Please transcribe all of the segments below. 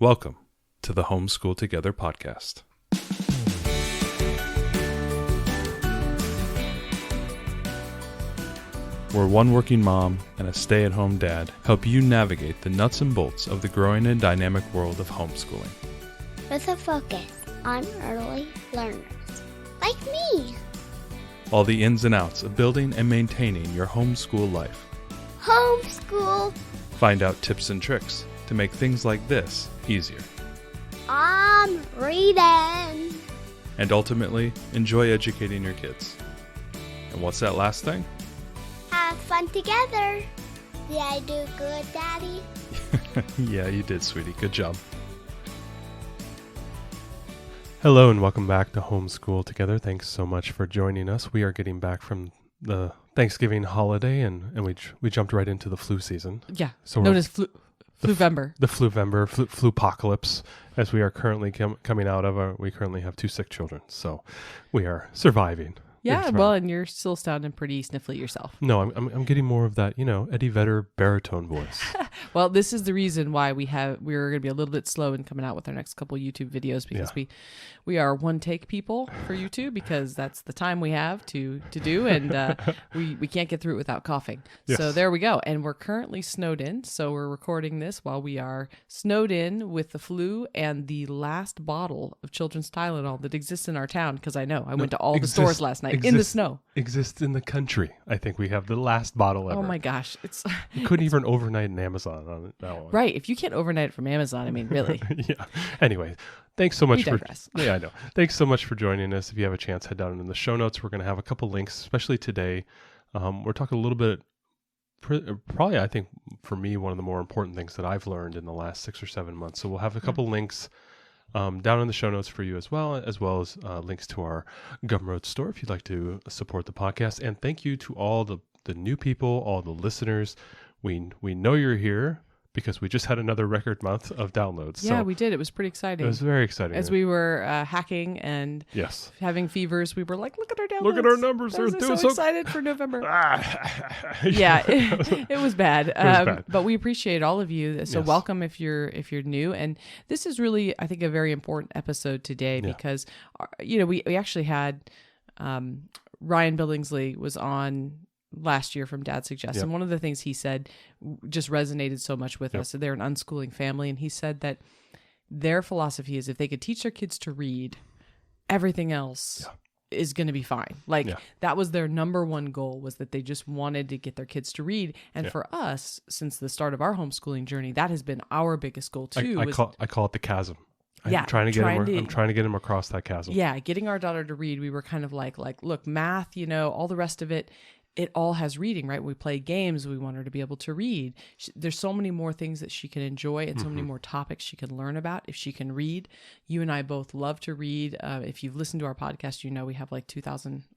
Welcome to the Homeschool Together podcast. Where one working mom and a stay-at-home dad help you navigate the nuts and bolts of the growing and dynamic world of homeschooling. With a focus on early learners, like me. All the ins and outs of building and maintaining your homeschool life. Homeschool. Find out tips and tricks to make things like this easier. I'm reading. And ultimately, enjoy educating your kids. And what's that last thing? Have fun together. Did I do good, Daddy? Yeah, you did, sweetie. Good job. Hello and welcome back to Homeschool Together. Thanks so much for joining us. We are getting back from the Thanksgiving holiday and we jumped right into the flu season. Yeah, so known as Fluvember. The Fluvember, flu-apocalypse, as we are currently coming out of. We currently have 2 sick children, so we are surviving. Yeah, well, and you're still sounding pretty sniffly yourself. No, I'm getting more of that, Eddie Vedder baritone voice. Well, this is the reason why we're going to be a little bit slow in coming out with our next couple YouTube videos, because we are one take people for YouTube, because that's the time we have to do, and we can't get through it without coughing. Yes. So there we go. And we're currently snowed in, so we're recording this while we are snowed in with the flu and the last bottle of children's Tylenol that exists in our town, because I went to all the stores last night in the snow. Exists in the country. I think we have the last bottle ever. Oh my gosh. You couldn't even overnight in Amazon on that one. Right. If you can't overnight it from Amazon, I mean, really. Yeah. Anyway, thanks so much Yeah, I know. Thanks so much for joining us. If you have a chance, head down in the show notes. We're going to have a couple links, especially today. We're talking a little bit, probably I think for me, one of the more important things that I've learned in the last 6 or 7 months. So we'll have a couple links down in the show notes for you as well as links to our Gumroad store if you'd like to support the podcast. And thank you to all the new people, all the listeners. We know you're here because we just had another record month of downloads. Yeah, so we did. It was pretty exciting. It was very exciting. As we were hacking and having fevers, we were like, look at our downloads. Look at our numbers. They're doing so excited for November. Yeah, it was bad. But we appreciate all of you. So welcome if you're new. And this is really, I think, a very important episode today because, we actually had Ryan Billingsley was on last year from Dad's Suggestion. One of the things he said just resonated so much with us. So they're an unschooling family, and he said that their philosophy is if they could teach their kids to read, everything else is going to be fine. That was their number one goal, was that they just wanted to get their kids to read. And for us, since the start of our homeschooling journey, that has been our biggest goal too. I call it the chasm. I'm trying to get him across that chasm. Yeah, getting our daughter to read. We were kind of like, look, math, all the rest of it, it all has reading, right? We play games. We want her to be able to read. There's so many more things that she can enjoy and so many more topics she can learn about if she can read. You and I both love to read. If you've listened to our podcast, we have like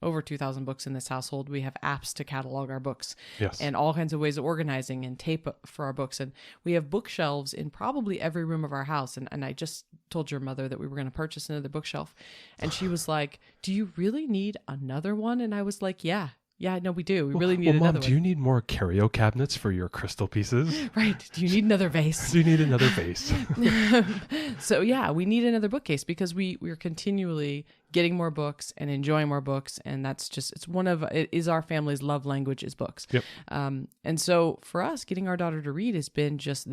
over 2,000 books in this household. We have apps to catalog our books and all kinds of ways of organizing and tape for our books. And we have bookshelves in probably every room of our house. And I just told your mother that we were going to purchase another bookshelf. And she was like, do you really need another one? And I was like, yeah, no, we do. We really need another Mom, one. do you need more curio cabinets for your crystal pieces? Right. Do you need another vase? Do you need another vase? So we need another bookcase because we're continually getting more books and enjoying more books. And that's just, it is our family's love language is books. Yep. And so for us, getting our daughter to read has been just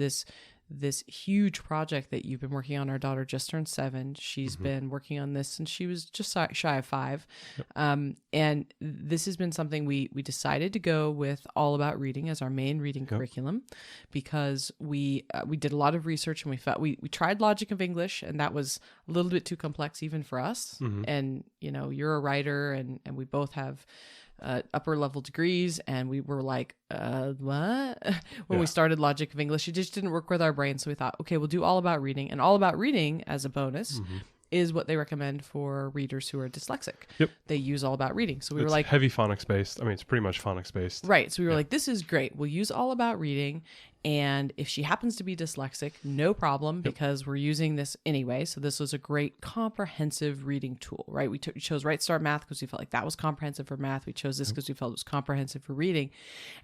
this huge project that you've been working on. Our daughter just turned 7. She's been working on this since she was just shy of 5. Yep. And this has been something we decided to go with All About Reading as our main reading curriculum because we did a lot of research and we felt we tried Logic of English, and that was a little bit too complex even for us. And you're a writer and we both have upper level degrees, and we were like, what? When we started Logic of English, it just didn't work with our brain. So we thought, okay, we'll do All About Reading. And All About Reading, as a bonus, is what they recommend for readers who are dyslexic. Yep. They use All About Reading. So we were It's like, heavy phonics based. I mean, it's pretty much phonics based. Right. So we were like, this is great. We'll use All About Reading. And if she happens to be dyslexic, no problem, because we're using this anyway. So this was a great comprehensive reading tool, right? We chose Right Start Math because we felt like that was comprehensive for math. We chose this because we felt it was comprehensive for reading.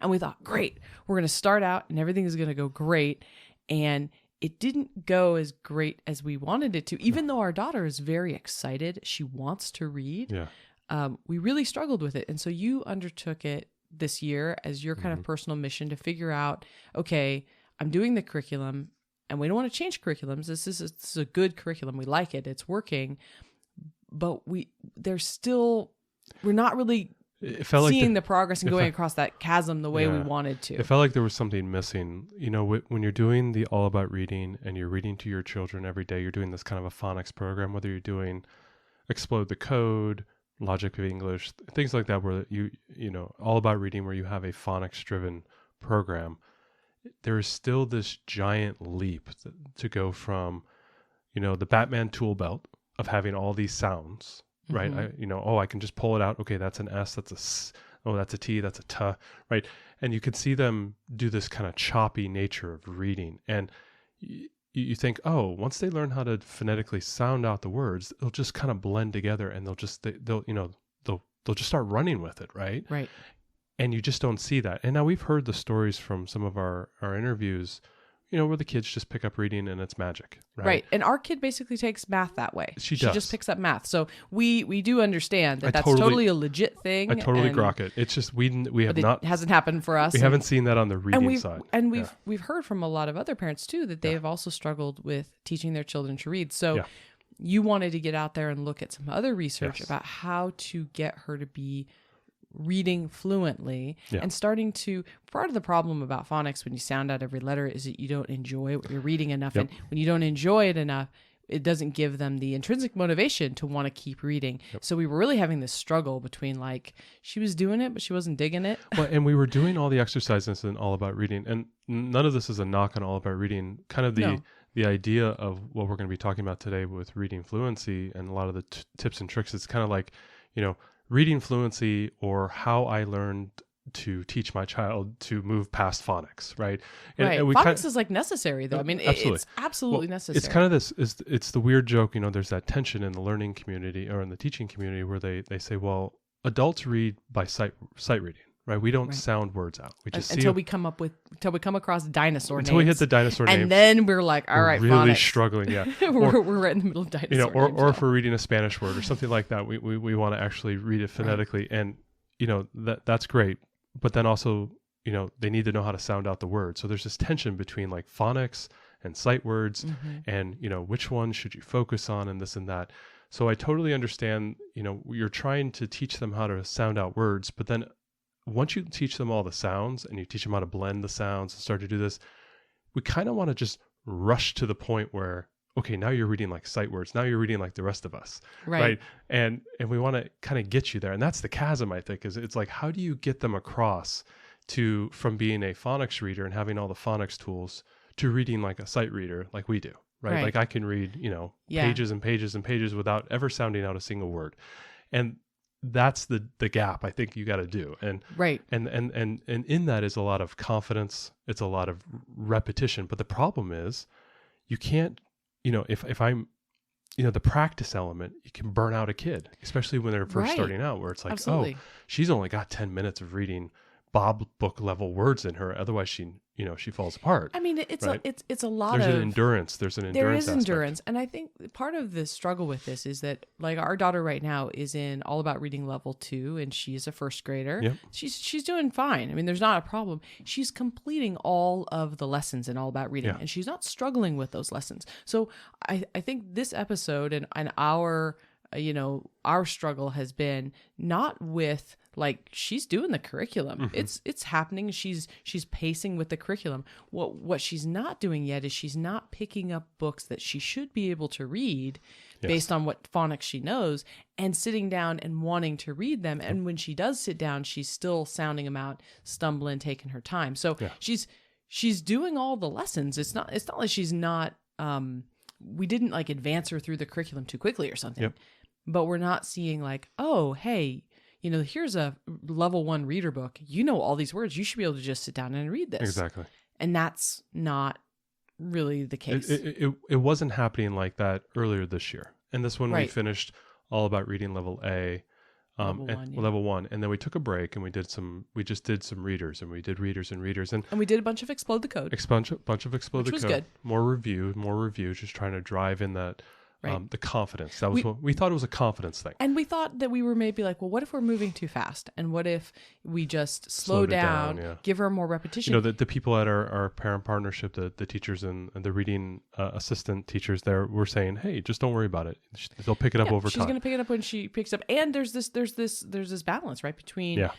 And we thought, great, we're going to start out and everything is going to go great. And it didn't go as great as we wanted it to, even though our daughter is very excited. She wants to read. Yeah. We really struggled with it. And so you undertook it this year as your kind of personal mission to figure out, okay, I'm doing the curriculum and we don't want to change curriculums. This is a good curriculum. We like it. It's working. But we're not really It felt seeing like the progress and going across that chasm the way we Yeah. wanted to. It felt like there was something missing. You know, when you're doing the All About Reading and you're reading to your children every day, you're doing this kind of a phonics program, whether you're doing Explode the Code, Logic of English, things like that, where you know, All About Reading, where you have a phonics driven program, there is still this giant leap to go from, you know, the Batman tool belt of having all these sounds, right? I can just pull it out. Okay, that's an S, that's a S, oh, that's a T, that's a T, right? And you could see them do this kind of choppy nature of reading. And you think, oh, once they learn how to phonetically sound out the words, they'll just kind of blend together and they'll just start running with it, right? Right. And you just don't see that. And now we've heard the stories from some of our interviews, you know, where the kids just pick up reading and it's magic, right? Right. And our kid basically takes math that way. She does. Just picks up math. So we do understand that I that's totally- totally a legit thing. I totally and- grok it. It's just we have but not it hasn't happened for us. we haven't seen that on the reading side. And we've heard from a lot of other parents too that they have also struggled with teaching their children to read. So Yeah. you wanted to get out there and look at some other research Yes. about how to get her to be reading fluently Yeah. and starting to part of the problem about phonics when you sound out every letter is that you don't enjoy what you're reading enough. Yep. And when you don't enjoy it enough, it doesn't give them the intrinsic motivation to want to keep reading. Yep. So we were really having this struggle between like she was doing it but she wasn't digging it. Well, and we were doing all the exercises in All About Reading, and none of this is a knock on All About Reading. Kind of No. the idea of what we're going to be talking about today with reading fluency and a lot of the tips and tricks. It's kind of like, you know, reading fluency or how I learned to teach my child to move past phonics, right? Right. And we Phonics is like necessary though. I mean, Absolutely. it's absolutely Well, necessary. It's kind of it's the weird joke, you know, there's that tension in the learning community or in the teaching community where they say, well, adults read by sight reading, right? We don't Right. sound words out. We just see until we come across dinosaur until names. we hit the dinosaur and names. then we're like, all We're right, really phonics. struggling, yeah. we're right in the middle of dinosaur You know, names or now. if we're reading a Spanish word or something like that, we want to actually read it phonetically, and you know that's great. But then also, you know, they need to know how to sound out the word. So there's this tension between like phonics and sight words, and you know which one should you focus on, and this and that. So I totally understand. You know, you're trying to teach them how to sound out words, but then once you teach them all the sounds and you teach them how to blend the sounds and start to do this, we kind of want to just rush to the point where, okay, now you're reading like sight words. Now you're reading like the rest of us. Right. And we want to kind of get you there. And that's the chasm, I think, is it's like, how do you get them across from being a phonics reader and having all the phonics tools to reading like a sight reader like we do, right? Right. Like I can read, you know, Yeah. pages and pages and pages without ever sounding out a single word. And that's the gap I think you got to do. And Right. and in that is a lot of confidence. It's a lot of repetition. But the problem is you can't, you know, if I'm, you know, the practice element, you can burn out a kid, especially when they're first Right. starting out, where it's like, Absolutely. oh, she's only got 10 minutes of reading Bob book level words in her. Otherwise she falls apart. I mean, it's Right. it's a lot There's of an endurance. There's an there endurance is aspect. endurance, and I think part of the struggle with this is that like our daughter right now is in All About Reading level 2, and she's a first grader. Yep. She's doing fine. I mean, there's not a problem. She's completing all of the lessons in All About Reading, Yeah. and she's not struggling with those lessons. So I think this episode and our our struggle has been not with like she's doing the curriculum. It's happening. She's pacing with the curriculum. What she's not doing yet is she's not picking up books that she should be able to read based on what phonics she knows and sitting down and wanting to read them. And when she does sit down, she's still sounding them out, stumbling, taking her time. So she's doing all the lessons. It's not like she's not we didn't like advance her through the curriculum too quickly or something. Yep. But we're not seeing like, oh, hey, you know, here's a level 1 reader book. You know all these words. You should be able to just sit down and read this. Exactly. And that's not really the case. It wasn't happening like that earlier this year. And this one we Right. finished All About Reading level A. Level one. And then we took a break and we just did some readers, and we did readers and we did a bunch of Explode the Code. Bunch of Explode the Code. Which was good. More review, just trying to drive in that, the confidence. That was what we thought it was a confidence thing. And we thought that we were maybe like, well, what if we're moving too fast? And what if we just slow down, give her more repetition? The people at our parent partnership, the teachers and the reading assistant teachers there were saying, hey, just don't worry about it. They'll pick it up over time. She's going to pick it up when she picks up. And there's this balance, right, between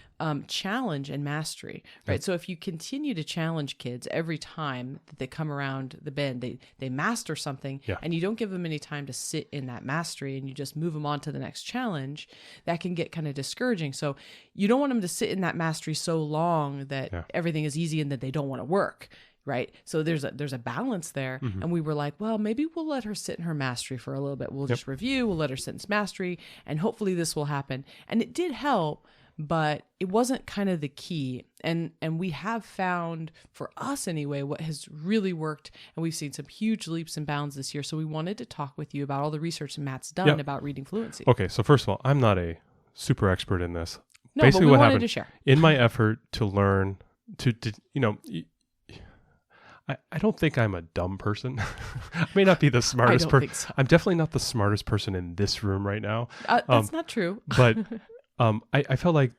challenge and mastery, right? Yep. So if you continue to challenge kids every time that they come around the bend, they master something, and you don't give them any time to sit in that mastery, and you just move them on to the next challenge, that can get kind of discouraging. So you don't want them to sit in that mastery so long that everything is easy and that they don't want to work. Right. So there's a balance there. Mm-hmm. And we were like, well, maybe we'll let her sit in her mastery for a little bit. We'll just review. We'll let her sit in mastery. And hopefully this will happen. And it did help, but it wasn't kind of the key. And we have found, for us anyway, what has really worked. And we've seen some huge leaps and bounds this year. So we wanted to talk with you about all the research Matt's done about reading fluency. Okay. So first of all, I'm not a super expert in this. No, basically but we what wanted happened to share. in my effort to learn I don't think I'm a dumb person. I may not be the smartest person. So. I'm definitely not the smartest person in this room right now. That's not true. But I felt like,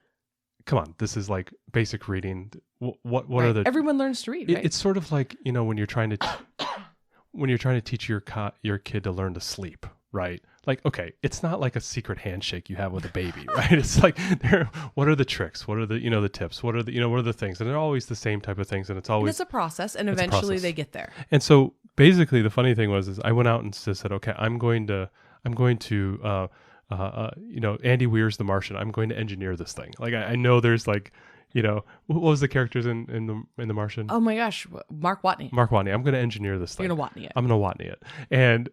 come on, this is like basic reading. What are the? Everyone learns to read. Right? It's sort of like, when you're trying to teach your kid to learn to sleep, right? Like, okay, it's not like a secret handshake you have with a baby, right? It's like, what are the tricks? What are the, the tips? What are the things? And they're always the same type of things. And it's always, it's a process, and eventually they get there. And so basically the funny thing is I went out and just said, okay, I'm going to Andy Weir's The Martian. I'm going to engineer this thing. Like, I know there's like, what was the characters in The Martian? Oh my gosh. Mark Watney. I'm going to engineer this thing. You're going to Watney it. I'm going to Watney it. And,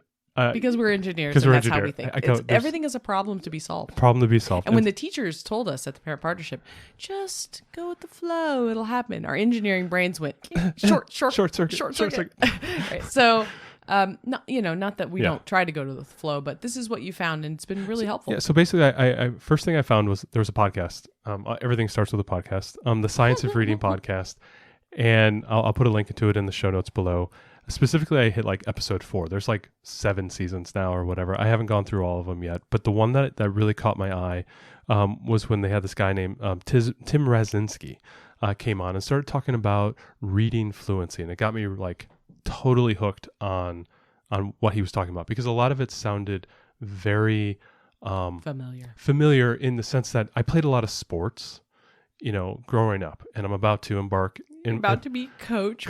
because we're engineers, and that's how we think. Everything is a problem to be solved. And when the teachers told us at the parent partnership, just go with the flow, it'll happen. Our engineering brains went short circuit. Right. So, not that we don't try to go to the flow, but this is what you found, and it's been really helpful. Yeah. So basically, I first thing I found was there was a podcast. Everything starts with a podcast. The Science of Reading podcast, and I'll put a link to it in the show notes below. Specifically, I hit like episode 4. There's like 7 seasons now or whatever. I haven't gone through all of them yet, but the one that really caught my eye was when they had this guy named Tim Razinski came on and started talking about reading fluency, and it got me like totally hooked on what he was talking about, because a lot of it sounded very familiar in the sense that I played a lot of sports, growing up, and I'm about to embark. About to be Coach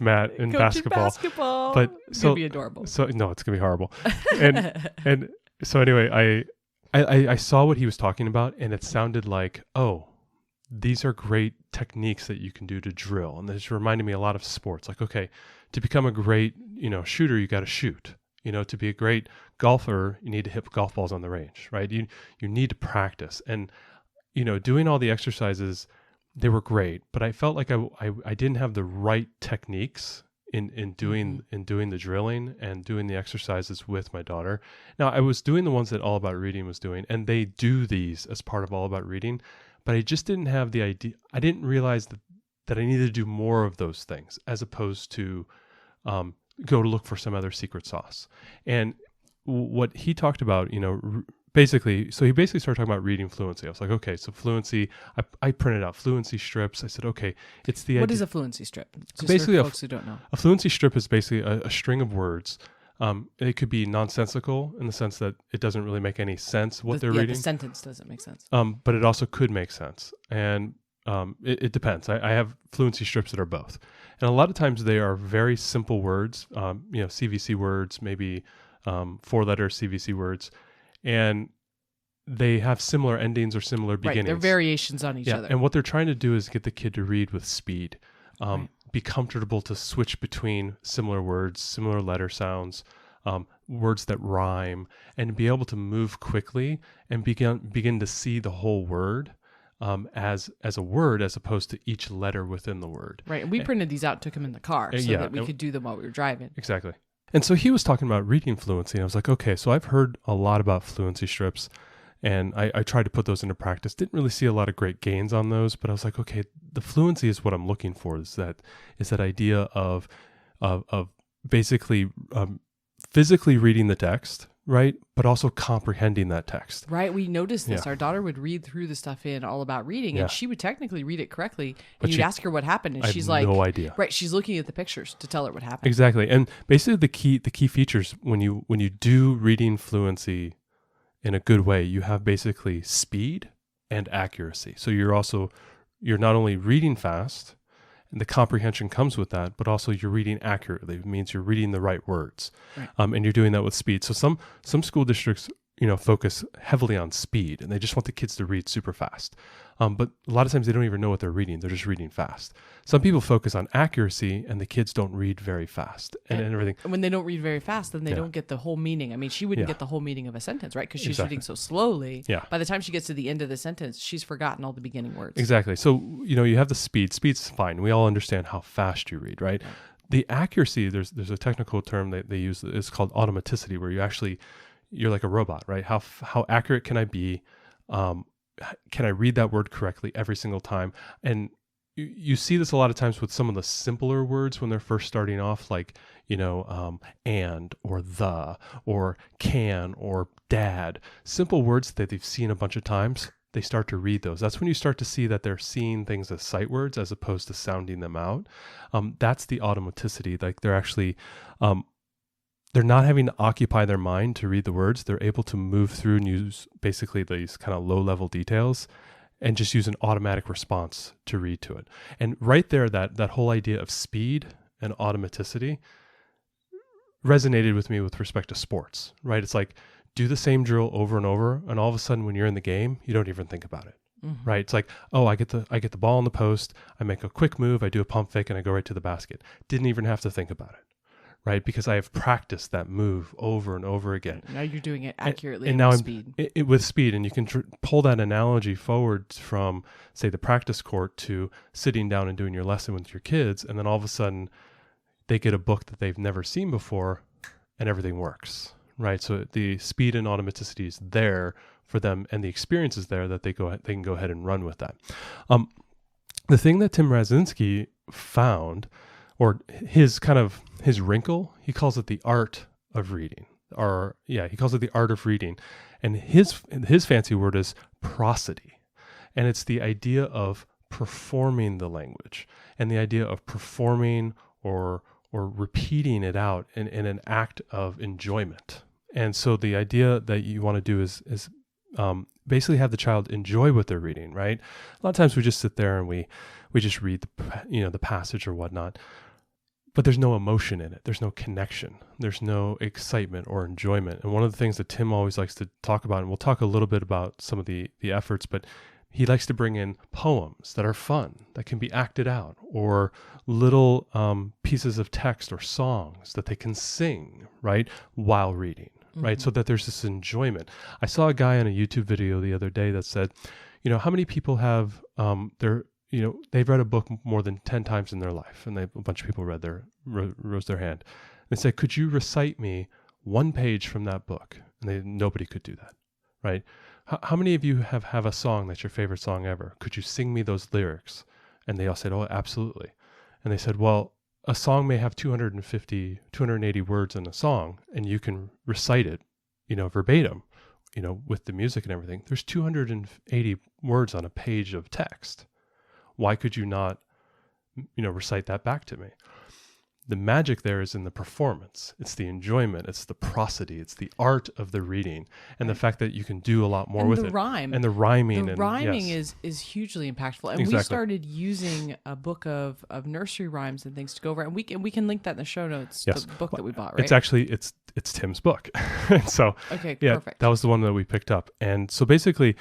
Matt in basketball. But it's gonna be adorable. So no, it's gonna be horrible. and so anyway, I saw what he was talking about, and it sounded like, oh, these are great techniques that you can do to drill, and this reminded me a lot of sports. Like, okay, to become a great shooter, you got to shoot. To be a great golfer, you need to hit golf balls on the range, right? You need to practice, and doing all the exercises. They were great, but I felt like I didn't have the right techniques in doing the drilling and doing the exercises with my daughter. Now, I was doing the ones that All About Reading was doing, and they do these as part of All About Reading, but I just didn't have the idea. I didn't realize that I needed to do more of those things as opposed to go to look for some other secret sauce. And what he talked about, he basically started talking about reading fluency. I was like, okay, so fluency, I printed out fluency strips. I said, okay, it's the What is a fluency strip? Just basically, for folks who don't know. A fluency strip is basically a string of words. It could be nonsensical in the sense that it doesn't really make any sense they're reading. The sentence doesn't make sense. But it also could make sense. And it depends. I have fluency strips that are both. And a lot of times they are very simple words, CVC words, maybe 4-letter CVC words. And they have similar endings or similar beginnings. Right, they're variations on each other. And what they're trying to do is get the kid to read with speed, be comfortable to switch between similar words, similar letter sounds, words that rhyme, and be able to move quickly and begin to see the whole word as a word, as opposed to each letter within the word. Right, and we printed these out and took them in the car so that we could do them while we were driving. Exactly. And so he was talking about reading fluency, and I was like, okay, so I've heard a lot about fluency strips, And I tried to put those into practice. Didn't really see a lot of great gains on those, but I was like, okay, the fluency is what I'm looking for. Is that idea of basically physically reading the text, right? But also comprehending that text. Right. We noticed this. Yeah. Our daughter would read through the stuff in All About Reading, Yeah. and she would technically read it correctly. And But you'd ask her what happened, and I she's have like, no idea. Right. She's looking at the pictures to tell her what happened. Exactly. And basically the key features when you do reading fluency in a good way, you have basically speed and accuracy. So you're not only reading fast, and the comprehension comes with that, but also you're reading accurately. It means you're reading the right words. Right. And you're doing that with speed. So some school districts, focus heavily on speed, and they just want the kids to read super fast. But a lot of times they don't even know what they're reading. They're just reading fast. Some people focus on accuracy, and the kids don't read very fast and everything. And when they don't read very fast, then they don't get the whole meaning. I mean, she wouldn't get the whole meaning of a sentence, right? Because she's reading so slowly. Yeah. By the time she gets to the end of the sentence, she's forgotten all the beginning words. Exactly. So, you have the speed. Speed's fine. We all understand how fast you read, right? The accuracy, there's a technical term that they use. It's called automaticity, where you're like a robot, right? How accurate can I be? Can I read that word correctly every single time? And you see this a lot of times with some of the simpler words when they're first starting off, like, and, or the, or can, or dad. Simple words that they've seen a bunch of times, they start to read those. That's when you start to see that they're seeing things as sight words as opposed to sounding them out. That's the automaticity. Like they're actually... they're not having to occupy their mind to read the words. They're able to move through and use basically these kind of low-level details and just use an automatic response to read to it. And right there, that whole idea of speed and automaticity resonated with me with respect to sports, right? It's like, do the same drill over and over, and all of a sudden when you're in the game, you don't even think about it. Mm-hmm. Right? It's like, oh, I get the ball in the post, I make a quick move, I do a pump fake, and I go right to the basket. Didn't even have to think about it. Right, because I have practiced that move over and over again. Now you're doing it accurately and now with speed. With speed, and you can pull that analogy forward from, say, the practice court to sitting down and doing your lesson with your kids, and then all of a sudden they get a book that they've never seen before, and everything works. Right, so the speed and automaticity is there for them, and the experience is there that they can go ahead and run with that. The thing that Tim Razinski found, or his wrinkle, he calls it the art of reading. He calls it the art of reading. And his fancy word is prosody. And it's the idea of performing the language and the idea of performing or repeating it out in an act of enjoyment. And so the idea that you want to do is basically have the child enjoy what they're reading, right? A lot of times we just sit there and we just read the passage or whatnot. But there's no emotion in it. There's no connection. There's no excitement or enjoyment. And one of the things that Tim always likes to talk about, and we'll talk a little bit about some of the efforts, but he likes to bring in poems that are fun, that can be acted out, or little pieces of text or songs that they can sing, right, while reading, right? So that there's this enjoyment. I saw a guy on a YouTube video the other day that said, how many people have they've read a book more than 10 times in their life, and a bunch of people rose their hand. They said, could you recite me one page from that book? And nobody could do that, right? How many of you have a song that's your favorite song ever? Could you sing me those lyrics? And they all said, oh, absolutely. And they said, well, a song may have 250, 280 words in a song, and you can recite it, verbatim, with the music and everything. There's 280 words on a page of text. Why could you not, recite that back to me? The magic there is in the performance. It's the enjoyment. It's the prosody. It's the art of the reading, and the fact that you can do a lot more with it. And the rhyming. The rhyming is hugely impactful. And we started using a book of nursery rhymes and things to go over, and we can link that in the show notes. Yes. The book that we bought, right? It's actually it's Tim's book. So okay, perfect. That was the one that we picked up, and so basically,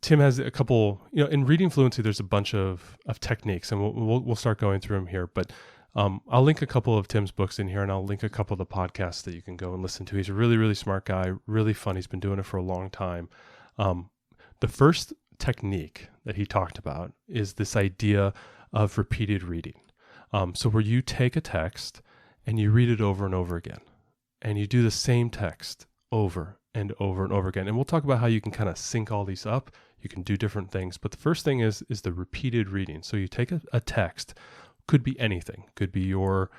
Tim has a couple, in reading fluency, there's a bunch of techniques, and we'll start going through them here. But I'll link a couple of Tim's books in here, and I'll link a couple of the podcasts that you can go and listen to. He's a really, really smart guy, really fun. He's been doing it for a long time. The first technique that he talked about is this idea of repeated reading. So where you take a text and you read it over and over again, and you do the same text over and over again. And we'll talk about how you can kind of sync all these up. You can do different things. But the first thing is the repeated reading. So you take a text, could be anything. Could be your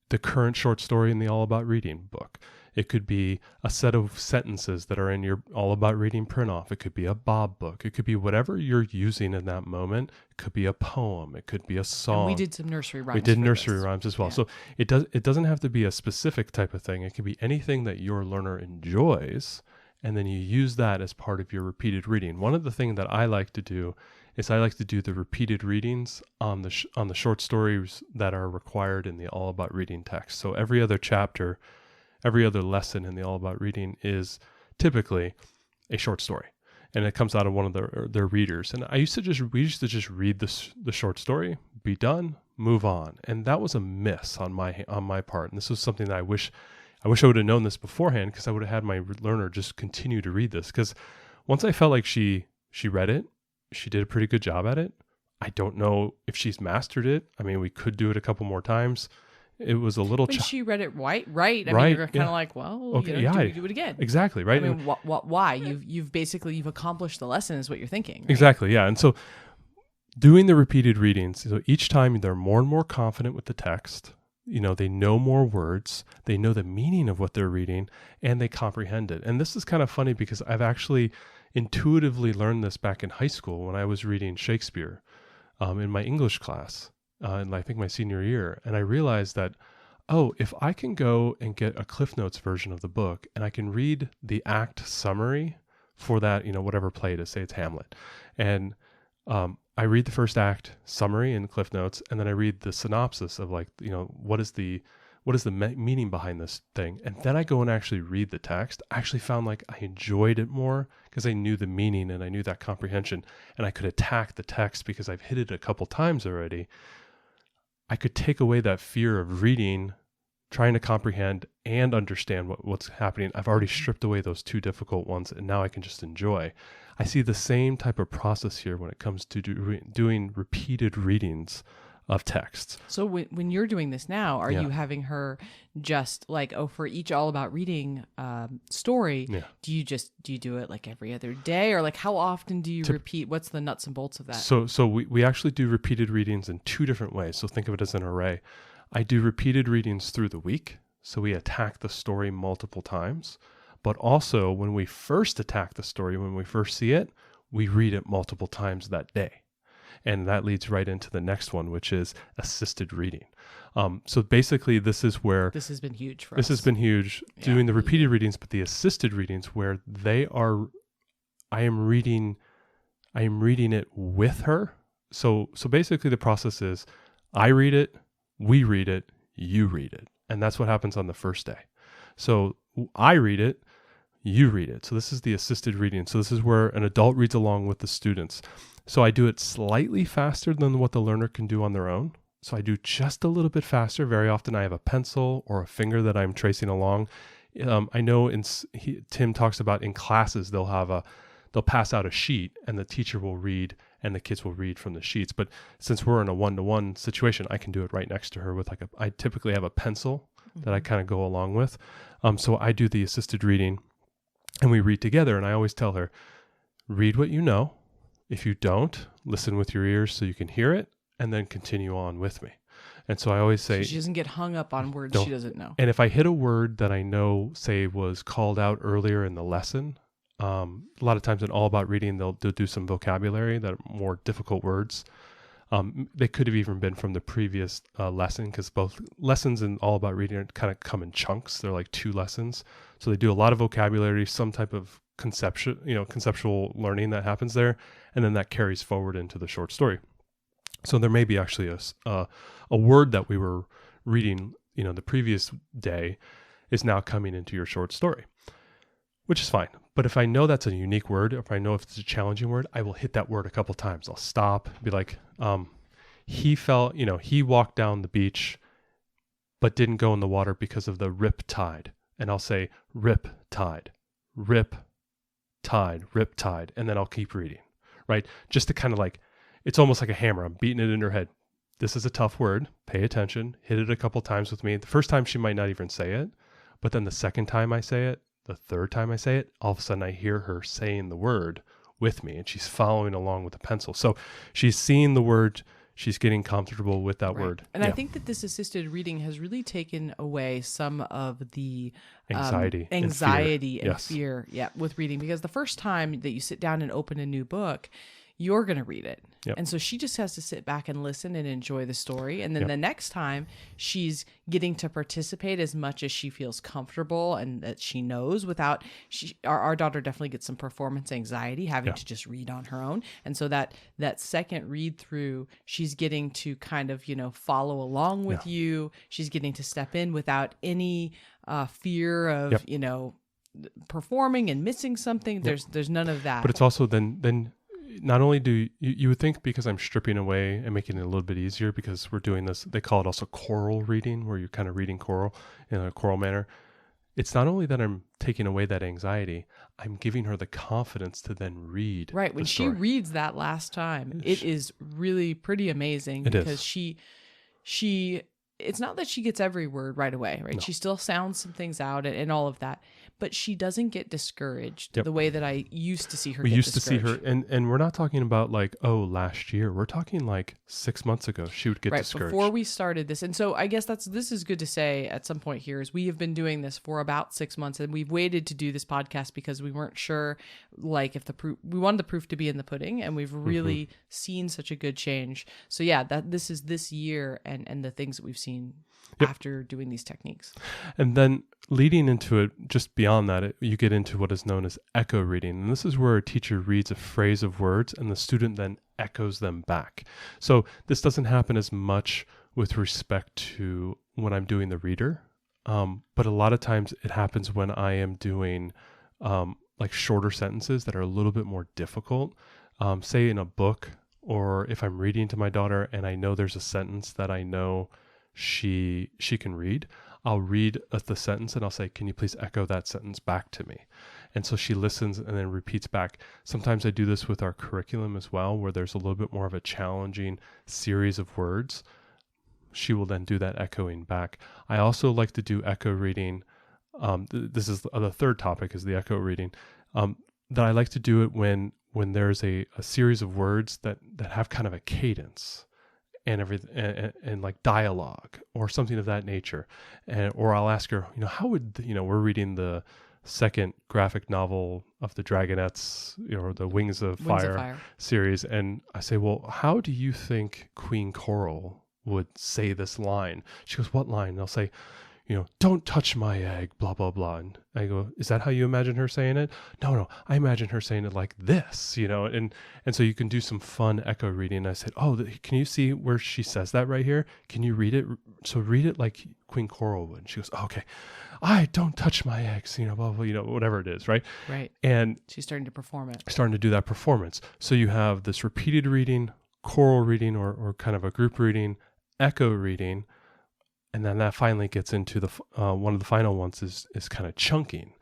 the current short story in the All About Reading book. It could be a set of sentences that are in your All About Reading print-off. It could be a Bob book. It could be whatever you're using in that moment. It could be a poem. It could be a song. And we did some nursery rhymes. We did nursery rhymes as well. Yeah. So it doesn't have to be a specific type of thing. It can be anything that your learner enjoys, and then you use that as part of your repeated reading. One of the things that I like to do is I like to do the repeated readings on the short stories that are required in the All About Reading text. So every other chapter, every other lesson in the All About Reading is typically a short story, and it comes out of one of their readers. And we used to just read the short story, be done, move on. And that was a miss on my part. And this was something that I wish I would have known this beforehand, because I would have had my learner just continue to read this. Because once I felt like she read it, she did a pretty good job at it. I don't know if she's mastered it. I mean, we could do it a couple more times. It was a little. When she read it right. I mean, you're kind of like, well, okay, do it again. Exactly, right. I mean, why? You've accomplished the lesson, is what you're thinking. Right? Exactly, yeah. And so, doing the repeated readings, so each time they're more and more confident with the text. They know more words, they know the meaning of what they're reading, and they comprehend it. And this is kind of funny, because I've actually intuitively learned this back in high school when I was reading Shakespeare in my English class. And I think my senior year. And I realized that, if I can go and get a Cliff Notes version of the book, and I can read the act summary for that, whatever play it is, say it's Hamlet. And I read the first act summary in Cliff Notes, and then I read the synopsis of what is the meaning behind this thing. And then I go and actually read the text. I actually found like I enjoyed it more because I knew the meaning and I knew that comprehension, and I could attack the text because I've hit it a couple times already. I could take away that fear of reading, trying to comprehend and understand what's happening. I've already stripped away those two difficult ones, and now I can just enjoy. I see the same type of process here when it comes to doing repeated readings of texts. So when you're doing this now, are you having her just like, for each All About Reading story, do you do it like every other day, or like how often do you repeat? What's the nuts and bolts of that? So we actually do repeated readings in two different ways. So think of it as an array. I do repeated readings through the week. So we attack the story multiple times, but also when we first attack the story, when we first see it, we read it multiple times that day. And that leads right into the next one, which is assisted reading. So basically, this is where... This has been huge for us. This has been huge, doing the repeated readings, but the assisted readings where I am reading it with her. So basically the process is I read it, we read it, you read it. And that's what happens on the first day. So I read it, you read it. So this is the assisted reading. So this is where an adult reads along with the students. So I do it slightly faster than what the learner can do on their own. So I do just a little bit faster. Very often I have a pencil or a finger that I'm tracing along. I know Tim talks about in classes, they'll pass out a sheet and the teacher will read and the kids will read from the sheets. But since we're in a one-to-one situation, I can do it right next to her with I typically have a pencil that I kind of go along with. So I do the assisted reading and we read together. And I always tell her, read what you know. If you don't, listen with your ears so you can hear it, and then continue on with me. And so I always say... So she doesn't get hung up on words she doesn't know. And if I hit a word that I know, say, was called out earlier in the lesson, a lot of times in All About Reading, they'll do some vocabulary that are more difficult words. They could have even been from the previous lesson, because both lessons in All About Reading kind of come in chunks. They're like 2 lessons. So they do a lot of vocabulary, some type of conceptual learning that happens there, and then that carries forward into the short story. So there may be actually a word that we were reading, the previous day is now coming into your short story, which is fine. But if I know that's a unique word, if I know if it's a challenging word, I will hit that word a couple times. I'll stop, be like, he walked down the beach, but didn't go in the water because of the rip tide. And I'll say rip tide, rip tide, and then I'll keep reading, right? Just to kind of it's almost like a hammer. I'm beating it in her head. This is a tough word. Pay attention. Hit it a couple times with me. The first time she might not even say it, but then the second time I say it, the third time I say it, all of a sudden I hear her saying the word with me, and she's following along with the pencil. So she's seeing the word, she's getting comfortable with that word. And I think that this assisted reading has really taken away some of the Anxiety and fear with reading, because the first time that you sit down and open a new book, you're going to read it. Yep. And so she just has to sit back and listen and enjoy the story. And then the next time, she's getting to participate as much as she feels comfortable and that she knows without, our daughter definitely gets some performance anxiety having to just read on her own. And so that second read through, she's getting to kind of, follow along with you. She's getting to step in without any fear of, performing and missing something. There's none of that. But it's also then not only do you would think, because I'm stripping away and making it a little bit easier, because we're doing this, they call it also choral reading, where you're kind of reading choral in a choral manner. It's not only that I'm taking away that anxiety, I'm giving her the confidence to then read. Right. When she reads that last time, it is really pretty amazing, because she it's not that she gets every word right away, right? No. She still sounds some things out and all of that, but she doesn't get discouraged the way that I used to see her. We used to see her, and we're not talking about like, last year. We're talking like 6 months ago. She would get discouraged before we started this. And so I guess this is good to say at some point here, is we have been doing this for about 6 months, and we've waited to do this podcast because we weren't sure, like, if we wanted the proof to be in the pudding, and we've really seen such a good change. So that this is this year and the things that we've seen after doing these techniques. And then leading into it, just beyond that, you get into what is known as echo reading. And this is where a teacher reads a phrase of words and the student then echoes them back. So this doesn't happen as much with respect to when I'm doing the reader. But a lot of times it happens when I am doing like shorter sentences that are a little bit more difficult. Say in a book, or if I'm reading to my daughter and I know there's a sentence that I know she can read, I'll read the sentence and I'll say, can you please echo that sentence back to me? And so she listens and then repeats back. Sometimes I do this with our curriculum as well, where there's a little bit more of a challenging series of words. She will then do that echoing back. I also like to do echo reading. This is the third topic, is the echo reading. That I like to do it when there's a series of words that have kind of a cadence and everything, and like dialogue or something of that nature. Or I'll ask her, how would, we're reading the second graphic novel of the Dragonettes, or the Wings of Fire series. And I say, well, how do you think Queen Coral would say this line? She goes, what line? And I'll say, don't touch my egg, blah, blah, blah. And I go, is that how you imagine her saying it? No, I imagine her saying it like this, and so you can do some fun echo reading. And I said, can you see where she says that right here? Can you read it? So read it like Queen Coral would. And she goes, okay, I don't touch my eggs, blah, blah, whatever it is, right? Right. And she's starting to perform it. Starting to do that performance. So you have this repeated reading, choral reading, or kind of a group reading, echo reading. And then that finally gets into the one of the final ones is kind of chunking.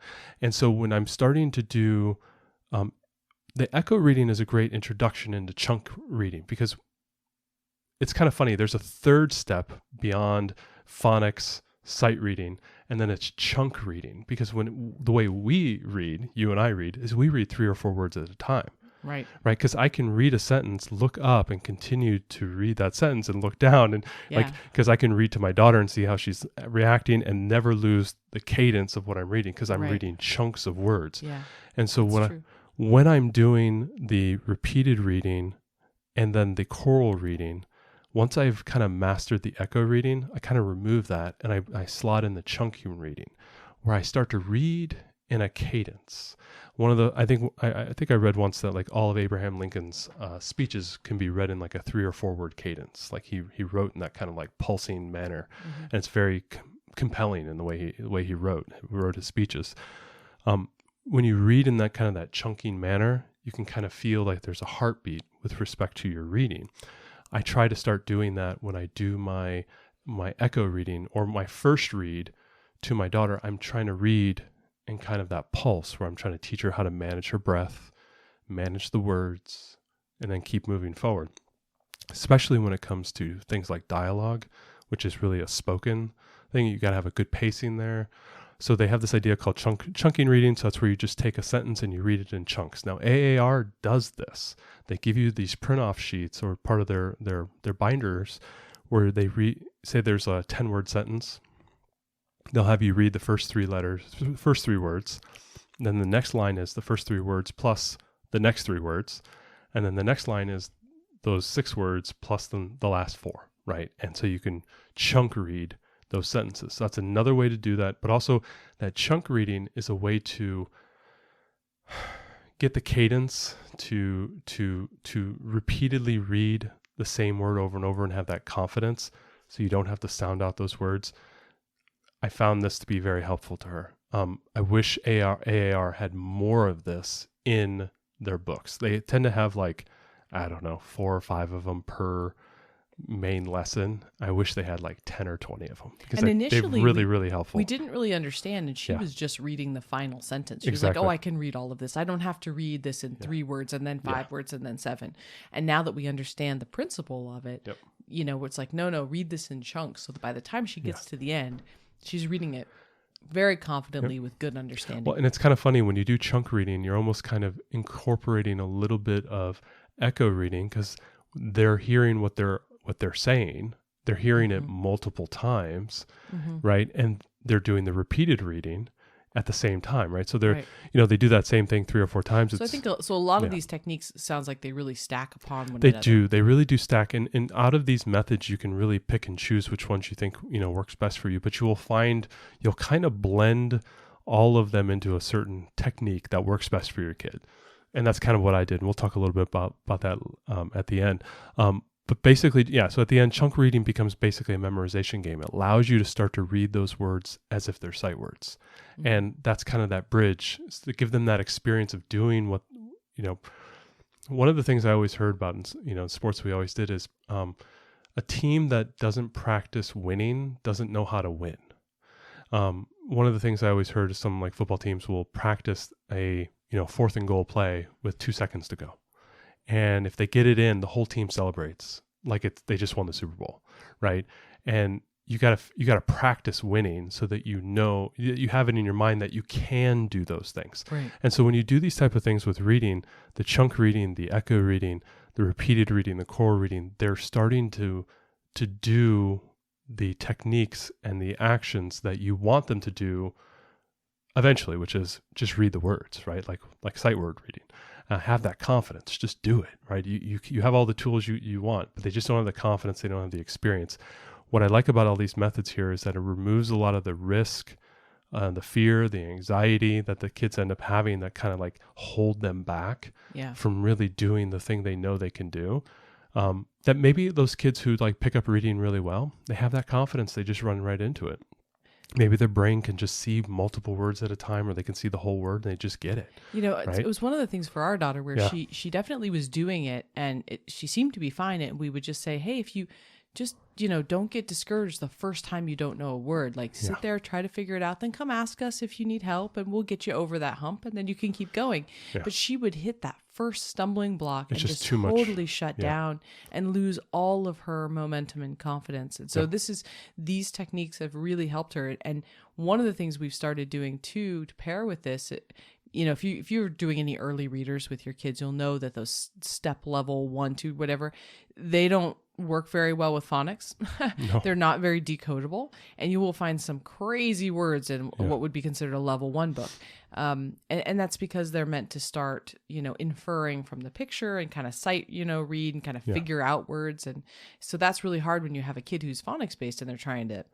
And so when I'm starting to do the echo reading is a great introduction into chunk reading, because it's kind of funny. There's a third step beyond phonics, sight reading, and then it's chunk reading. Because the way we read, you and I read, is we read 3 or 4 words at a time. Right. Because I can read a sentence, look up, and continue to read that sentence and look down, and because I can read to my daughter and see how she's reacting, and never lose the cadence of what I'm reading, because I'm reading chunks of words. Yeah. And so when I'm doing the repeated reading and then the choral reading, once I've kind of mastered the echo reading, I kind of remove that and I slot in the chunking reading, where I start to read in a cadence. I think I read once that like all of Abraham Lincoln's speeches can be read in like a 3 or 4 word cadence. Like he wrote in that kind of like pulsing manner, and it's very compelling in the way he wrote his speeches. When you read in that kind of that chunking manner, you can kind of feel like there's a heartbeat with respect to your reading. I try to start doing that when I do my echo reading or my first read to my daughter. I'm trying to read in kind of that pulse, where I'm trying to teach her how to manage her breath, manage the words, and then keep moving forward. Especially when it comes to things like dialogue, which is really a spoken thing. You got to have a good pacing there. So they have this idea called chunking reading. So that's where you just take a sentence and you read it in chunks. Now AAR does this. They give you these print off sheets or part of their binders where they say there's a 10-word sentence. They'll have you read the first three words. Then the next line is the first 3 words plus the next 3 words. And then the next line is those 6 words plus the last 4, right? And so you can chunk read those sentences. So that's another way to do that. But also that chunk reading is a way to get the cadence to repeatedly read the same word over and over and have that confidence so you don't have to sound out those words. I found this to be very helpful to her. I wish AAR had more of this in their books. They tend to have 4 or 5 of them per main lesson. I wish they had 10 or 20 of them because they're really, really helpful. We didn't really understand, and she was just reading the final sentence. She was like, oh, I can read all of this. I don't have to read this in 3 words and then 5 words and then 7. And now that we understand the principle of it, it's like, no, read this in chunks. So that by the time she gets to the end, she's reading it very confidently with good understanding. Well, and it's kind of funny when you do chunk reading, you're almost kind of incorporating a little bit of echo reading because they're hearing what they're saying. They're hearing it multiple times, right? And they're doing the repeated reading at the same time, right? So they're, they do that same thing 3 or 4 times. So I think a lot of these techniques sounds like they really stack upon one another. They do. They really do stack. And out of these methods, you can really pick and choose which ones you think, works best for you. But you'll kind of blend all of them into a certain technique that works best for your kid. And that's kind of what I did. And we'll talk a little bit about that at the end. But basically, so at the end, chunk reading becomes basically a memorization game. It allows you to start to read those words as if they're sight words. And that's kind of that bridge to give them that experience of doing what, one of the things I always heard about in sports we always did is a team that doesn't practice winning doesn't know how to win. One of the things I always heard is some football teams will practice a 4th and goal play with 2 seconds to go. And if they get it in, the whole team celebrates like they just won the Super Bowl, right? And you gotta practice winning so that you have it in your mind that you can do those things. Right. And so when you do these type of things with reading, the chunk reading, the echo reading, the repeated reading, the core reading, they're starting to do the techniques and the actions that you want them to do eventually, which is just read the words, right? Like sight word reading. Have that confidence. Just do it, right? You have all the tools you want, but they just don't have the confidence. They don't have the experience. What I like about all these methods here is that it removes a lot of the risk, the fear, the anxiety that the kids end up having that kind of hold them back from really doing the thing they know they can do. That maybe those kids who pick up reading really well, they have that confidence. They just run right into it. Maybe their brain can just see multiple words at a time, or they can see the whole word and they just get it. Right? It was one of the things for our daughter where she definitely was doing it and she seemed to be fine. And we would just say, hey, if you just, don't get discouraged the first time you don't know a word. Sit there, try to figure it out, then come ask us if you need help and we'll get you over that hump and then you can keep going. Yeah. But she would hit that first stumbling block and just totally shut down and lose all of her momentum and confidence. And so these techniques have really helped her. And one of the things we've started doing too, to pair with this, if you're doing any early readers with your kids, you'll know that those step level 1, 2, whatever, they don't work very well with phonics. No. They're not very decodable, and you will find some crazy words in what would be considered a level 1 book. And that's because they're meant to start, inferring from the picture and kind of sight, read and kind of figure out words. And so that's really hard when you have a kid who's phonics based and they're trying to,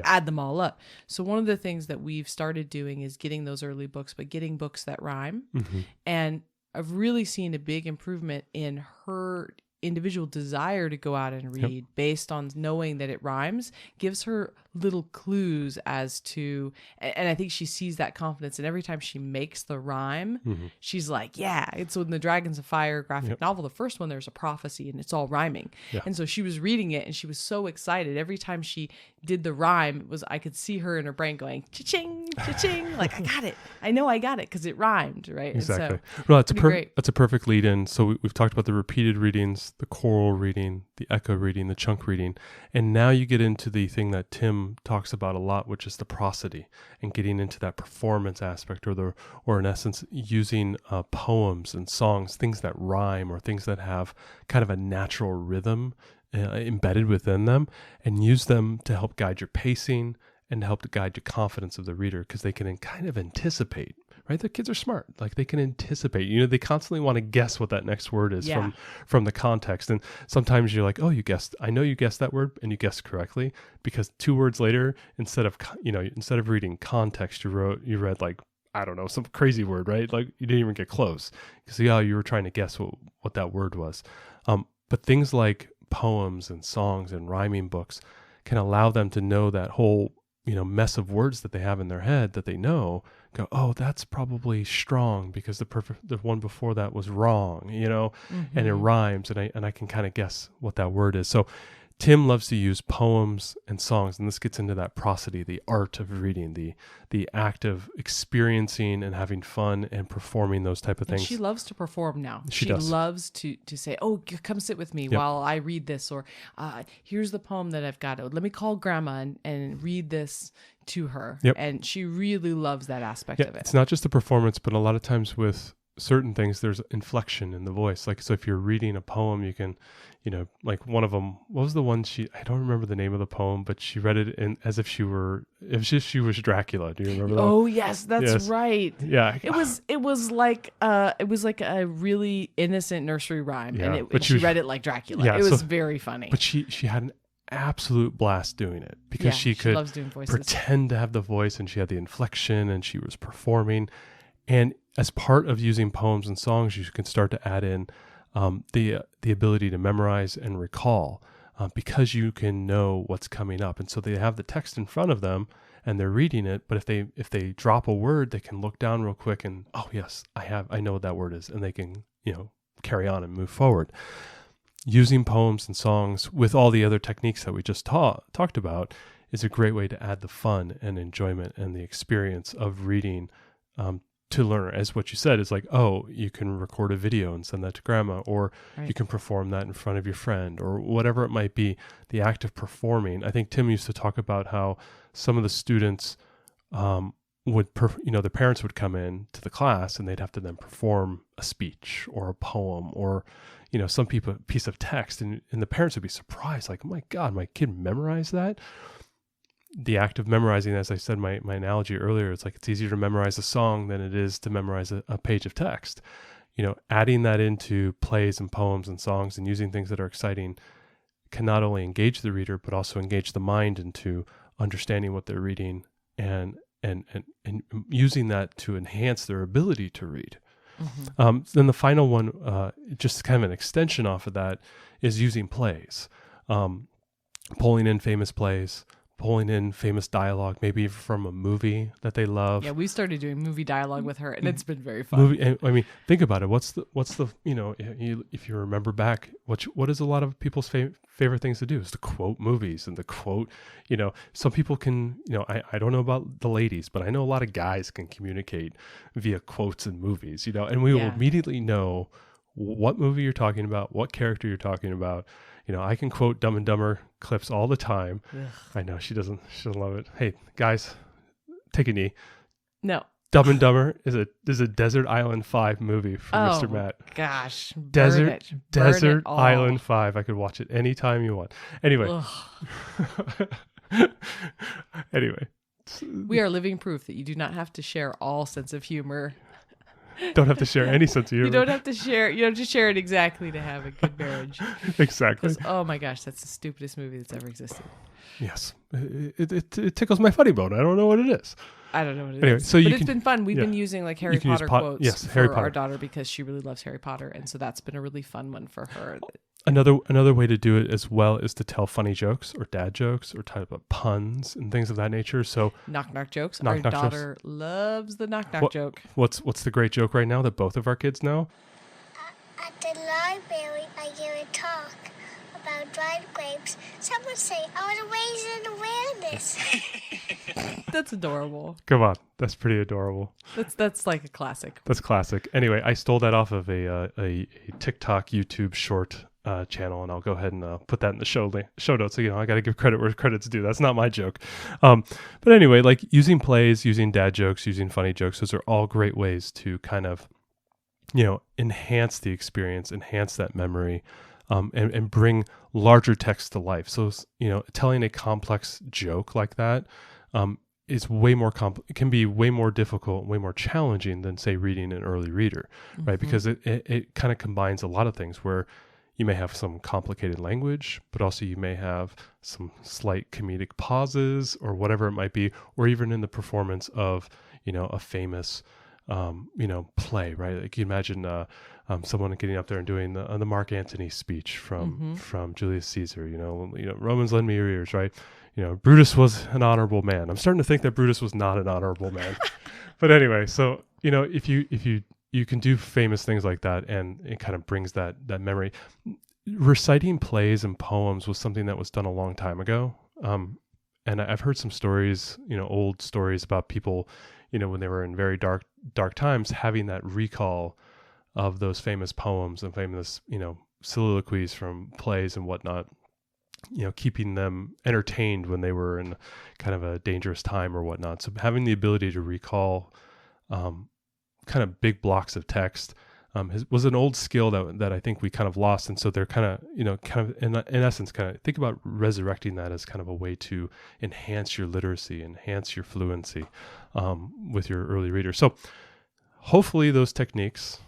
add them all up. So one of the things that we've started doing is getting those early books, but getting books that rhyme. Mm-hmm. And I've really seen a big improvement in her individual desire to go out and read based on knowing that it rhymes, gives her little clues as to, and I think she sees that confidence. And every time she makes the rhyme, she's like, yeah, it's in the Dragons of Fire graphic novel. The first one, there's a prophecy and it's all rhyming. Yeah. And so she was reading it and she was so excited. Every time she did the rhyme, I could see her in her brain going, cha-ching, cha-ching. Like, I got it. I know I got it because it rhymed, right? Exactly. And so, well, that's a perfect lead in. So we've talked about the repeated readings, the choral reading, the echo reading, the chunk reading. And now you get into the thing that Tim talks about a lot, which is the prosody, and getting into that performance aspect, or in essence, using poems and songs, things that rhyme or things that have kind of a natural rhythm embedded within them, and use them to help guide your pacing and to help to guide the confidence of the reader, because they can kind of anticipate, right? The kids are smart. Like, they can anticipate, they constantly want to guess what that next word is from the context. And sometimes you're like, oh, I know you guessed that word, and you guessed correctly, because 2 words later, instead of reading context, you read like, I don't know, some crazy word, right? Like, you didn't even get close, because you were trying to guess what that word was. But things like poems and songs and rhyming books can allow them to know that whole mess of words that they have in their head that they know, go, oh, that's probably strong because the one before that was wrong, and it rhymes, and I can kind of guess what that word is. So Tim loves to use poems and songs, and this gets into that prosody, the art of reading, the act of experiencing and having fun and performing those type of things. And she loves to perform now. She does. Loves to say, oh, come sit with me while I read this, or here's the poem that I've got. Let me call grandma and read this to her. Yep. And she really loves that aspect of it. It's not just the performance, but a lot of times with certain things, there's inflection in the voice. Like, so if you're reading a poem, you can, like one of them, what was the one I don't remember the name of the poem, but she read it as if she was Dracula. Do you remember that? Oh yes, that's right. Yeah. It was like a really innocent nursery rhyme, Yeah, and she read it like Dracula. Yeah, it was very funny. But she had an absolute blast doing it, because she could loves doing voices. Pretend to have the voice, and she had the inflection, and she was performing. And as part of using poems and songs, you can start to add in the ability to memorize and recall, because you can know what's coming up. And so they have the text in front of them and they're reading it, but if they drop a word, they can look down real quick and, oh yes, I know what that word is, and they can carry on and move forward. Using poems and songs with all the other techniques that we just talked about is a great way to add the fun and enjoyment and the experience of reading to learner. As what you said is like, oh, you can record a video and send that to grandma, or you can perform that in front of your friend, or whatever it might be. The act of performing. I think Tim used to talk about how some of the students the parents would come in to the class and they'd have to then perform a speech or a poem or some piece of text, and the parents would be surprised, like, oh my God, my kid memorized that. The act of memorizing, as I said, my analogy earlier, it's like it's easier to memorize a song than it is to memorize a page of text. Adding that into plays and poems and songs and using things that are exciting can not only engage the reader, but also engage the mind into understanding what they're reading and using that to enhance their ability to read. Mm-hmm. Then the final one, just kind of an extension off of that, is using plays, pulling in famous plays, pulling in famous dialogue, maybe from a movie that they love. Yeah, we started doing movie dialogue with her, and it's been very fun. I mean, think about it. What's the if you remember back, what is a lot of people's favorite things to do is to quote movies and to quote. Some people can. I don't know about the ladies, but I know a lot of guys can communicate via quotes in movies. And we will immediately know what movie you're talking about, what character you're talking about. I can quote Dumb and Dumber clips all the time. Ugh. I know she doesn't love it. Hey guys, take a knee. No. Dumb and Dumber is a Desert Island 5 movie from Mr. Matt. Gosh. Desert Island 5. I could watch it anytime you want. Anyway. Anyway. We are living proof that you do not have to share all sense of humor. Don't have to share any sense of humor. You don't have to share. You don't have to share it exactly to have a good marriage. Exactly. Oh my gosh, that's the stupidest movie that's ever existed. Yes, it tickles my funny bone. I don't know what it is. I don't know what it is. But it's been fun. We've been using like Harry Potter quotes for our daughter because she really loves Harry Potter, and so that's been a really fun one for her. Another way to do it as well is to tell funny jokes or dad jokes or type of puns and things of that nature. So knock jokes. Our daughter loves the knock joke. What's the great joke right now that both of our kids know? At the library, I gave a talk about dried grapes. Someone say I was raised in awareness. That's adorable. Come on, that's pretty adorable. That's like a classic. That's classic. Anyway, I stole that off of a TikTok YouTube short channel, and I'll go ahead and put that in the show notes. So, I got to give credit where credit's due. That's not my joke. But anyway, like using plays, using dad jokes, using funny jokes, those are all great ways to kind of, enhance the experience, enhance that memory, and bring larger text to life. So, telling a complex joke like that is way more it can be way more difficult, way more challenging than, say, reading an early reader, right? Because it kind of combines a lot of things where you may have some complicated language, but also you may have some slight comedic pauses or whatever it might be, or even in the performance of, a famous, play, right? Like you imagine someone getting up there and doing the Mark Antony speech from Julius Caesar, Romans lend me your ears, right? Brutus was an honorable man. I'm starting to think that Brutus was not an honorable man. But anyway, so, if you can do famous things like that, and it kind of brings that memory. Reciting plays and poems was something that was done a long time ago. And I've heard some stories, old stories about people, when they were in very dark times, having that recall of those famous poems and famous, soliloquies from plays and whatnot, keeping them entertained when they were in kind of a dangerous time or whatnot. So having the ability to recall kind of big blocks of text was an old skill that I think we kind of lost. And so they're kind of in essence, kind of think about resurrecting that as kind of a way to enhance your literacy, enhance your fluency with your early readers. So hopefully those techniques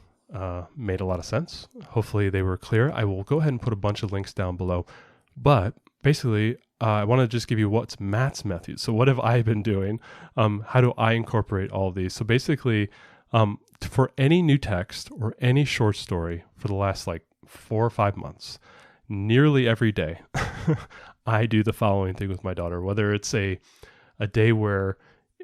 made a lot of sense. Hopefully they were clear. I will go ahead and put a bunch of links down below. But basically, I want to just give you what's Matt's method. So what have I been doing? How do I incorporate all of these? So basically, for any new text or any short story for the last 4 or 5 months, nearly every day, I do the following thing with my daughter. Whether it's a day where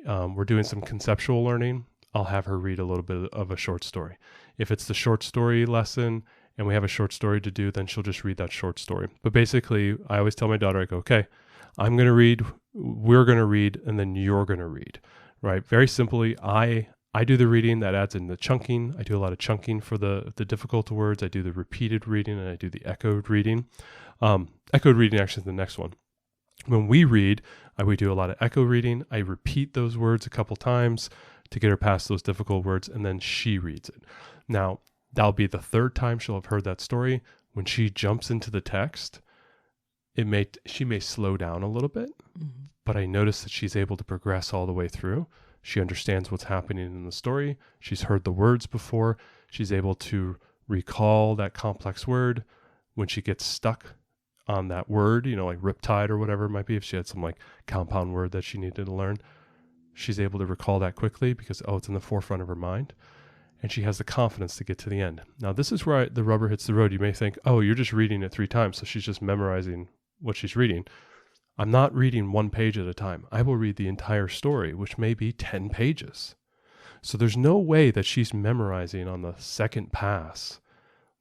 we're doing some conceptual learning, I'll have her read a little bit of a short story. If it's the short story lesson and we have a short story to do, then she'll just read that short story. But basically, I always tell my daughter, I go, okay, I'm going to read, we're going to read, and then you're going to read, right? Very simply, I do the reading. That adds in the chunking. I do a lot of chunking for the difficult words. I do the repeated reading, and I do the echoed reading. Echoed reading actually is the next one. When we read, we do a lot of echo reading. I repeat those words a couple times to get her past those difficult words, and then she reads it. Now, that'll be the third time she'll have heard that story. When she jumps into the text, she may slow down a little bit, but I notice that she's able to progress all the way through. She understands what's happening in the story. She's heard the words before. She's able to recall that complex word. When she gets stuck on that word, like riptide or whatever it might be, if she had some compound word that she needed to learn, she's able to recall that quickly because, it's in the forefront of her mind. And she has the confidence to get to the end. Now, this is where the rubber hits the road. You may think, you're just reading it 3 times, so she's just memorizing what she's reading. I'm not reading 1 page at a time. I will read the entire story, which may be 10 pages. So there's no way that she's memorizing on the second pass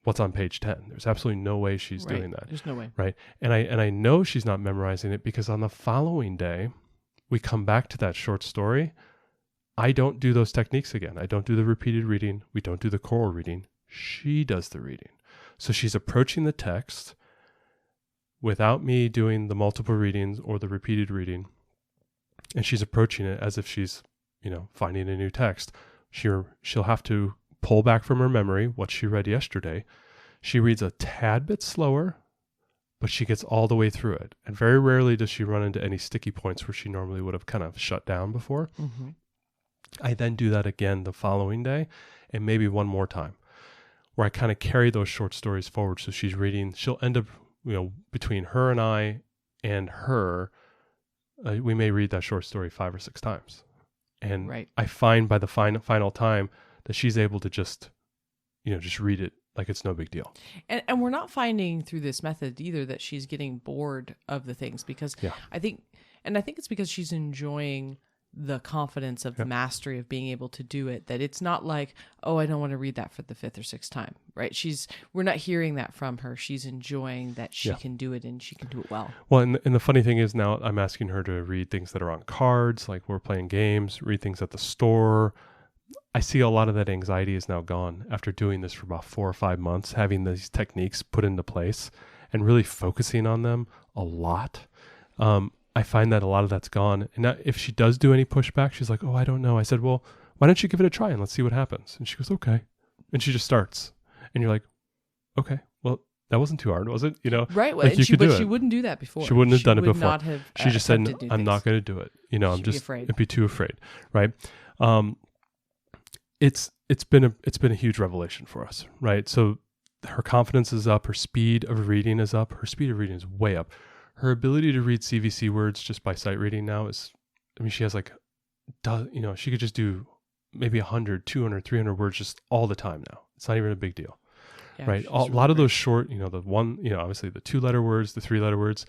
what's on page 10. There's absolutely no way she's doing that. There's no way. Right. And I know she's not memorizing it because on the following day, we come back to that short story. I don't do those techniques again. I don't do the repeated reading. We don't do the choral reading. She does the reading. So she's approaching the text without me doing the multiple readings or the repeated reading. And she's approaching it as if she's, finding a new text. She'll have to pull back from her memory what she read yesterday. She reads a tad bit slower, but she gets all the way through it. And very rarely does she run into any sticky points where she normally would have kind of shut down before. I then do that again the following day and maybe one more time where I kind of carry those short stories forward. So she's reading, she'll end up, between her and I and her, we may read that short story 5 or 6 times. And I find by the final time that she's able to just read it like it's no big deal. And we're not finding through this method either that she's getting bored of the things because I think it's because she's enjoying the confidence of the mastery of being able to do it, that it's not like, I don't want to read that for the 5th or 6th time, right? We're not hearing that from her. She's enjoying that she can do it and she can do it well. Well, and the funny thing is now I'm asking her to read things that are on cards, like we're playing games, read things at the store, I see a lot of that anxiety is now gone after doing this for about 4 or 5 months, having these techniques put into place and really focusing on them a lot. I find that a lot of that's gone. And now, if she does do any pushback, she's like, oh, I don't know. I said, well, why don't you give it a try and let's see what happens? And she goes, okay. And she just starts. And you're like, okay, well, that wasn't too hard, was it? You know, Right. like She wouldn't do that before. She wouldn't have done it would before. Not have, she just said, attempted new I'm not things. going to do it. You know, I'm She'd be just, afraid. I'd be too afraid. Right. It's been a huge revelation for us. Right. So her confidence is up. Her speed of reading is up. Her speed of reading is way up. Her ability to read CVC words just by sight reading now is, I mean, she has like, you know, she could just do maybe 100, 200, 300 words just all the time now. It's not even a big deal. Yeah, Right. A lot of those short, you know, the one, you know, obviously the 2-letter words, the 3-letter words.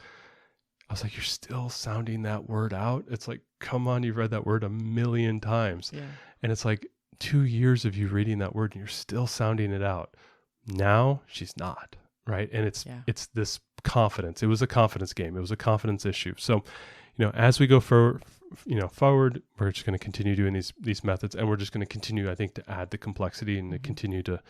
I was like, you're still sounding that word out. It's like, come on, you've read that word 1,000,000 times. Yeah. And it's like 2 years of you reading that word and you're still sounding it out. Now she's not. Right. And it's this confidence. It was a confidence game. It was a confidence issue. So, you know, as we go forward, we're just going to continue doing these methods, and we're just going to continue, I think, to add the complexity and to continue to,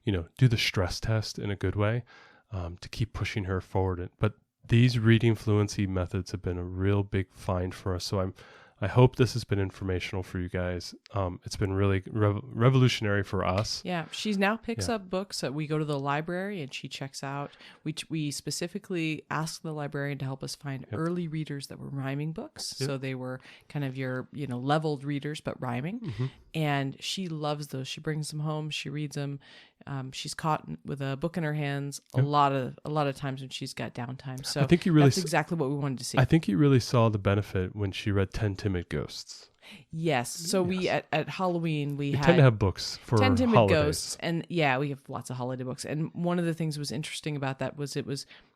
you know, do the stress test in a good way, to keep pushing her forward. But these reading fluency methods have been a real big find for us. So I hope this has been informational for you guys. It's been really revolutionary for us. Yeah, she now picks up books. We go to the library and she checks out. We specifically asked the librarian to help us find early readers that were rhyming books. Yep. So they were kind of your, you know, leveled readers, but rhyming. Mm-hmm. And she loves those. She brings them home. She reads them. She's caught with a book in her hands a lot of times when she's got downtime. So I think that's exactly what we wanted to see. I think you really saw the benefit when she read 10 Timid Ghosts. Yes. So we at Halloween we tend to have books for 10 Timid holidays. Ghosts, and we have lots of holiday books. And one of the things that was interesting about that was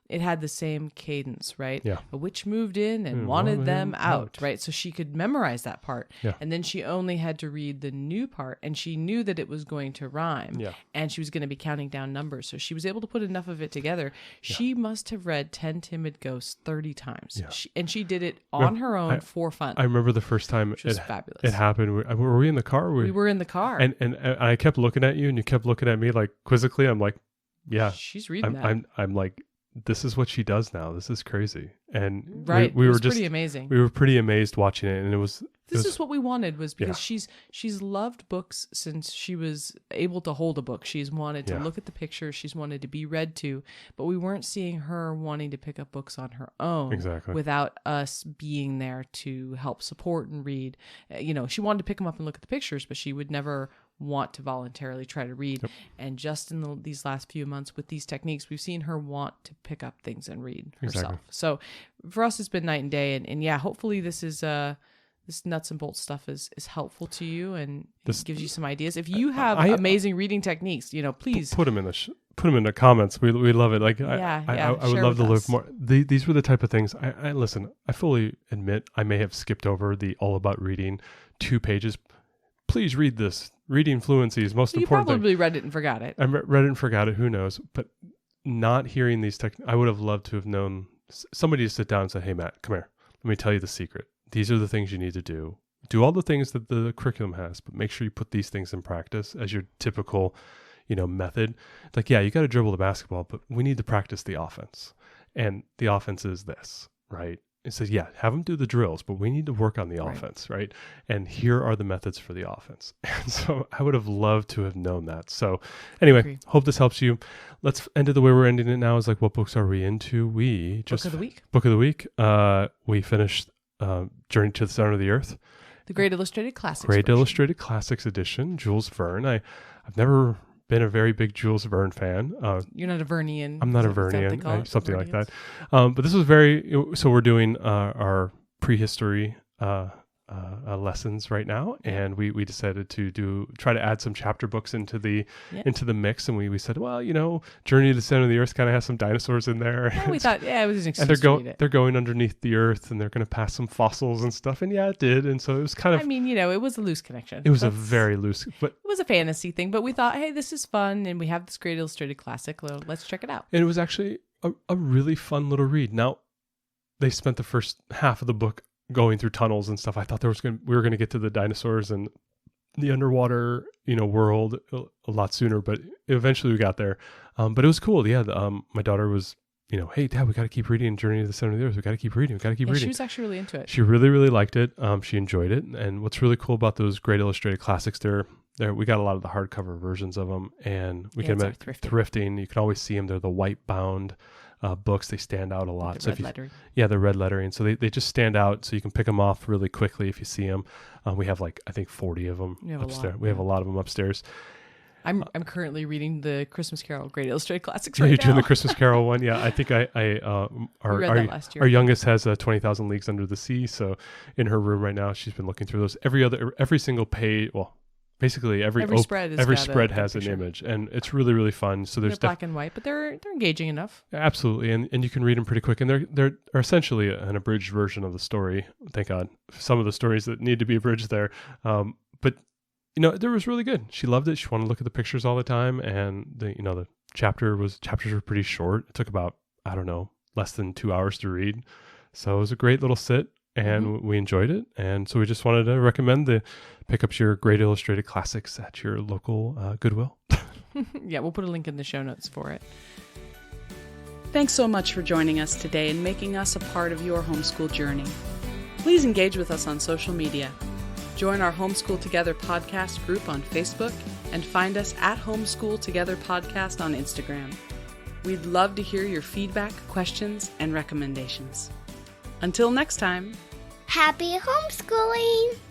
it had the same cadence, right? Yeah. A witch moved in and wanted them out, right? So she could memorize that part. Yeah. And then she only had to read the new part, and she knew that it was going to rhyme. Yeah. And she was going to be counting down numbers. So she was able to put enough of it together. She must have read 10 Timid Ghosts 30 times. Yeah. She did it on her own for fun. I remember the first time which was fabulous. it happened. Were we in the car? We were in the car. And I kept looking at you, and you kept looking at me like quizzically. I'm like, yeah, she's reading that. I'm like, this is what she does now. This is crazy. And right, we it were was just pretty amazing. We were pretty amazed watching it, and This is what we wanted, was because she's loved books since she was able to hold a book. She's wanted to look at the pictures. She's wanted to be read to, but we weren't seeing her wanting to pick up books on her own without us being there to help support and read. You know, she wanted to pick them up and look at the pictures, but she would never want to voluntarily try to read. Yep. And just in these last few months with these techniques, we've seen her want to pick up things and read herself. So for us, it's been night and day. And hopefully this is this nuts and bolts stuff is helpful to you and gives you some ideas. If you have amazing reading techniques, you know, please put them in the comments. We love it. Like I would love to learn more. These were the type of things. I listen. I fully admit I may have skipped over the all about reading 2 pages. Please read this. Reading fluency is most important thing. You probably read it and forgot it. I read it and forgot it. Who knows? But not hearing these I would have loved to have known somebody to sit down and say, "Hey, Matt, come here. Let me tell you the secret. These are the things you need to do. Do all the things that the curriculum has, but make sure you put these things in practice as your typical, you know, method." It's like, yeah, you got to dribble the basketball, but we need to practice the offense. And the offense is this, right? It says, yeah, have them do the drills, but we need to work on the offense, right? And here are the methods for the offense. And so I would have loved to have known that. So anyway, hope this helps you. Let's end it the way we're ending it now is like, what books are we into? We just... Book of the week. Book of the week. We finished Journey to the Center of the Earth. The Great Illustrated Classics Illustrated Classics edition, Jules Verne. I've never been a very big Jules Verne fan. You're not a Vernian. I'm not a Vernian, something like that. But this was so we're doing our prehistory lessons right now, and we decided to try to add some chapter books into the mix, and we said, well, you know, Journey to the Center of the Earth kind of has some dinosaurs in there. Yeah, we thought, it was an excuse and they're going underneath the earth, and they're going to pass some fossils and stuff, and it did, and so it was kind of. I mean, you know, it was a loose connection. It was a very loose, but it was a fantasy thing. But we thought, hey, this is fun, and we have this Great Illustrated Classic. Let's check it out. And it was actually a really fun little read. Now, they spent the first half of the book going through tunnels and stuff. I thought we were going to get to the dinosaurs and the underwater, world a lot sooner, but eventually we got there. But it was cool. Yeah. My daughter was, hey, Dad, we got to keep reading Journey to the Center of the Earth. We got to keep reading. We got to keep Yeah, reading. she was actually really into it. She really, really liked it. She enjoyed it. And what's really cool about those great illustrated classics, there we got a lot of the hardcover versions of them, and we can admit thrifting. You can always see them. They're the white bound books. They stand out a lot. The red lettering. Yeah, the red lettering. So they just stand out. So you can pick them off really quickly if you see them. We have I think 40 of them upstairs. We have a lot of them upstairs. I'm currently reading the Christmas Carol Great Illustrated Classics right now. You're doing the now. Christmas Carol one? Yeah, I think read that last year. Our youngest has 20,000 Leagues Under the Sea. So in her room right now, she's been looking through those. Every single page, well, basically every spread has an image, and it's really, really fun. So they're black and white, but they're engaging enough. Absolutely, and you can read them pretty quick, and they're essentially an abridged version of the story. Thank God, some of the stories that need to be abridged there, but it was really good. She loved it. She wanted to look at the pictures all the time, and the chapters were pretty short. It took about, I don't know, less than 2 hours to read, so it was a great little sit. And we enjoyed it. And so we just wanted to recommend pick up your Great Illustrated Classics at your local Goodwill. Yeah, we'll put a link in the show notes for it. Thanks so much for joining us today and making us a part of your homeschool journey. Please engage with us on social media. Join our Homeschool Together podcast group on Facebook and find us at Homeschool Together Podcast on Instagram. We'd love to hear your feedback, questions, and recommendations. Until next time. Happy homeschooling!